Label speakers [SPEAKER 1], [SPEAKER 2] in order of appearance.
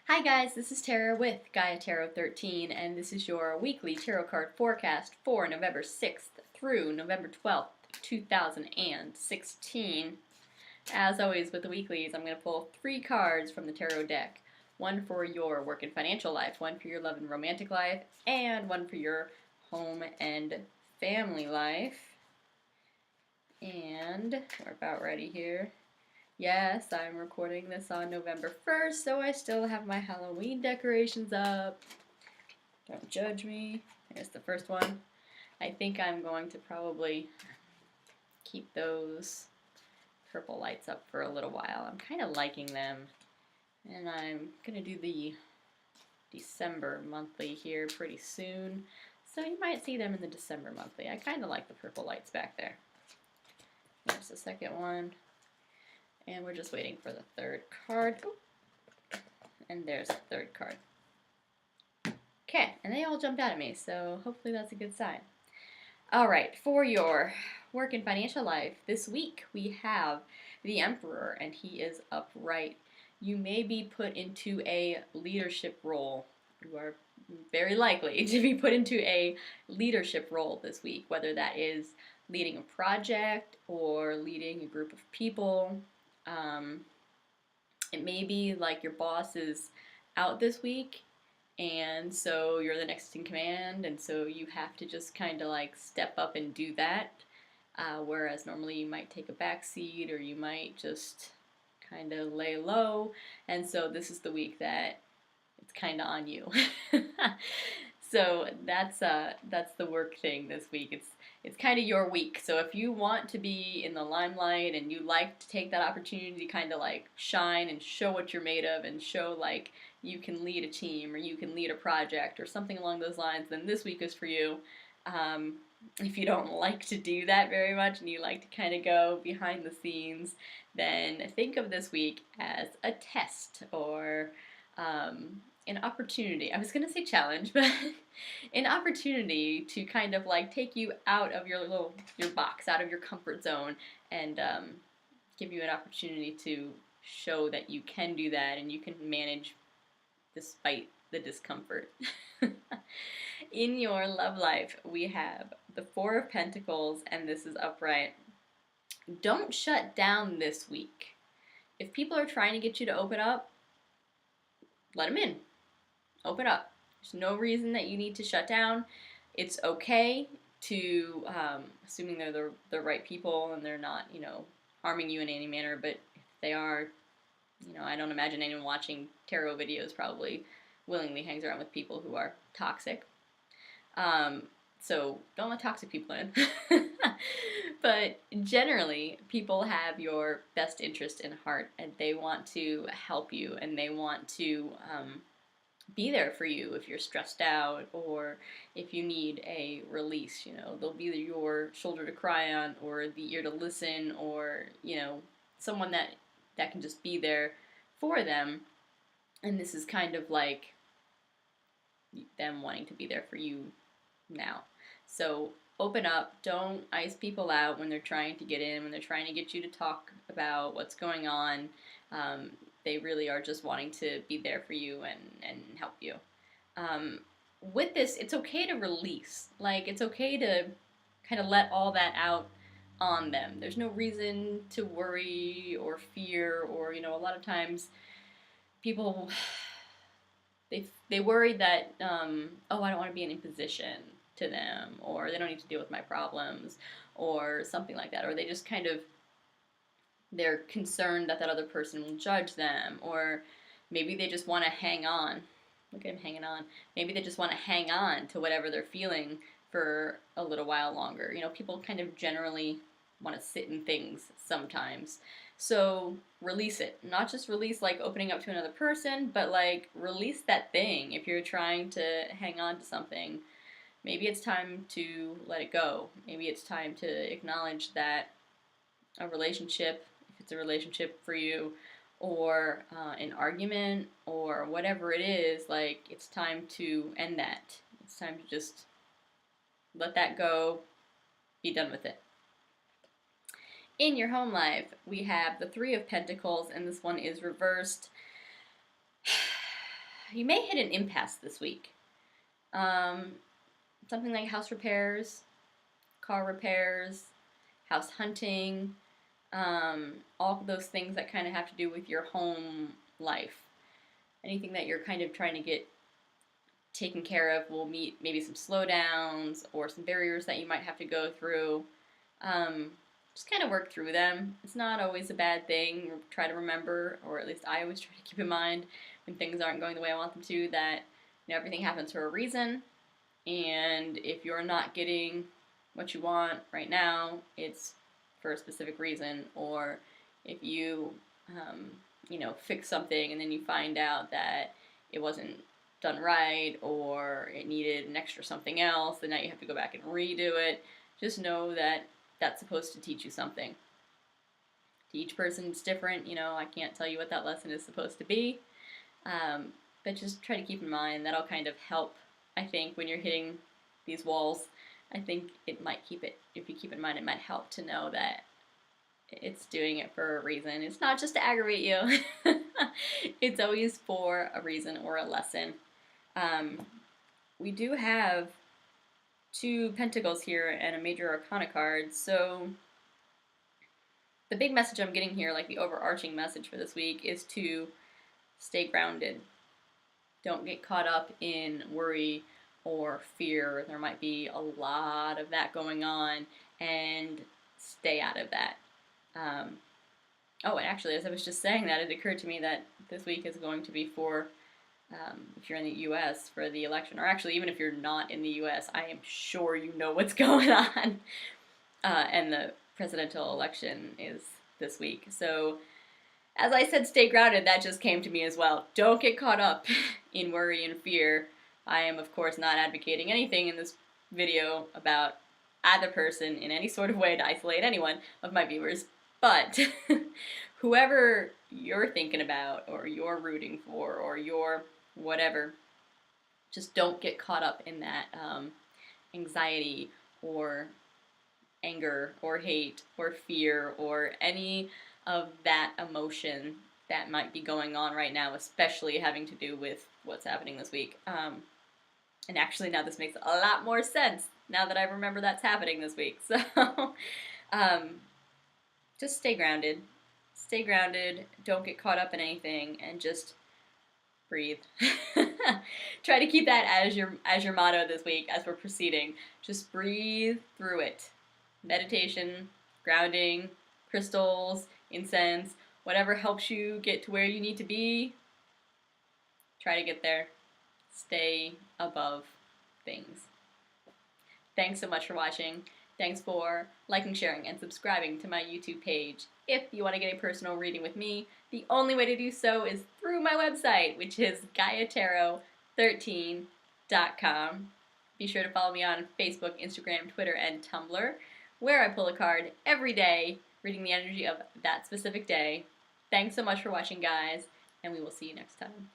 [SPEAKER 1] Hi guys, this is Tara with Gaia Tarot 13, and this is your weekly tarot card forecast for November 6th through November 12th, 2016. As always with the weeklies, I'm going to pull 3 cards from the tarot deck. One for your work and financial life, one for your love and romantic life, and one for your home and family life. And we're about ready here. Yes, I'm recording this on November 1st, so I still have my Halloween decorations up. Don't judge me. Here's the first one. I think I'm going to probably keep those purple lights up for a little while. I'm kind of liking them. And I'm going to do the December monthly here pretty soon. So you might see them in the December monthly. I kind of like the purple lights back there. There's the second one. And we're just waiting for the third card. And there's the third card. Okay, and they all jumped out at me, so hopefully that's a good sign. All right, for your work and financial life, this week we have the Emperor, and he is upright. You may be put into a leadership role. You are very likely to be put into a leadership role this week, whether that is leading a project or leading a group of people. It may be like your boss is out this week, and so you're the next in command, and so you have to just kind of like step up and do that. Whereas normally you might take a back seat or you might just kind of lay low, and so this is the week that it's kind of on you. So that's the work thing this week. It's kind of your week. So if you want to be in the limelight and you like to take that opportunity to kind of like shine and show what you're made of and show like you can lead a team or you can lead a project or something along those lines, then this week is for you. If you don't like to do that very much and you like to kind of go behind the scenes, then think of this week as a test or an opportunity. I was going to say challenge, but an opportunity to kind of like take you out of your box, out of your comfort zone, and give you an opportunity to show that you can do that and you can manage despite the discomfort. In your love life, we have the Four of Pentacles, and this is upright. Don't shut down this week. If people are trying to get you to open up, let them in. Open up. There's no reason that you need to shut down. It's okay to, assuming they're the right people and they're not, harming you in any manner, but if they are, I don't imagine anyone watching tarot videos probably willingly hangs around with people who are toxic. So don't let toxic people in. But generally, people have your best interest in heart, and they want to help you, and they want to be there for you if you're stressed out or if you need a release. They'll be your shoulder to cry on or the ear to listen or, someone that can just be there for them. And this is kind of like them wanting to be there for you now. So open up. Don't ice people out when they're trying to get in, when they're trying to get you to talk about what's going on. They really are just wanting to be there for you and help you. With this, it's okay to release. Like, it's okay to kind of let all that out on them. There's no reason to worry or fear or, a lot of times people, they worry that, I don't want to be in imposition to them, or they don't need to deal with my problems, or something like that, or they just kind of, they're concerned that other person will judge them, or maybe they just want to hang on. Look at him hanging on. Maybe they just want to hang on to whatever they're feeling for a little while longer. People kind of generally want to sit in things sometimes. So release it. Not just release like opening up to another person, but like release that thing. If you're trying to hang on to something, maybe it's time to let it go. Maybe it's time to acknowledge that a relationship, if it's a relationship for you, or an argument, or whatever it is, like, it's time to end that. It's time to just let that go, be done with it. In your home life, we have the Three of Pentacles, and this one is reversed. you may hit an impasse this week. Um, Something like house repairs, car repairs, house hunting, all those things that kind of have to do with your home life. Anything that you're kind of trying to get taken care of will meet maybe some slowdowns or some barriers that you might have to go through. Um, just kind of work through them. It's not always a bad thing. Try to remember, or at least I always try to keep in mind when things aren't going the way I want them to, that everything happens for a reason. And if you're not getting what you want right now, it's for a specific reason. Or if you, fix something and then you find out that it wasn't done right or it needed an extra something else, then now you have to go back and redo it. Just know that that's supposed to teach you something. To each person, it's different. I can't tell you what that lesson is supposed to be. But just try to keep in mind that'll kind of help, I think, when you're hitting these walls. I think it might if you keep in mind, it might help to know that it's doing it for a reason. It's not just to aggravate you. It's always for a reason or a lesson. We do have 2 pentacles here and a major arcana card, so the big message I'm getting here, like the overarching message for this week, is to stay grounded. Don't get caught up in worry or fear. There might be a lot of that going on, and stay out of that. And actually, as I was just saying that, it occurred to me that this week is going to be for, if you're in the U.S., for the election, or actually even if you're not in the U.S., I am sure you know what's going on. And the presidential election is this week. So, as I said, stay grounded. That just came to me as well. Don't get caught up in worry and fear. I am, of course, not advocating anything in this video about either person in any sort of way to isolate anyone of my viewers. But whoever you're thinking about, or you're rooting for, or you're whatever, just don't get caught up in that anxiety or anger or hate or fear or any of that emotion that might be going on right now, especially having to do with what's happening this week. And actually now this makes a lot more sense now that I remember that's happening this week. So just stay grounded. Stay grounded. Don't get caught up in anything, and just breathe. Try to keep that as your motto this week as we're proceeding. Just breathe through it. Meditation, grounding, crystals, incense, whatever helps you get to where you need to be. Try to get there. Stay above things. Thanks so much for watching. Thanks for liking, sharing, and subscribing to my YouTube page. If you want to get a personal reading with me, the only way to do so is through my website, which is GaiaTarot13.com. Be sure to follow me on Facebook, Instagram, Twitter, and Tumblr, where I pull a card every day, reading the energy of that specific day. Thanks so much for watching, guys, and we will see you next time.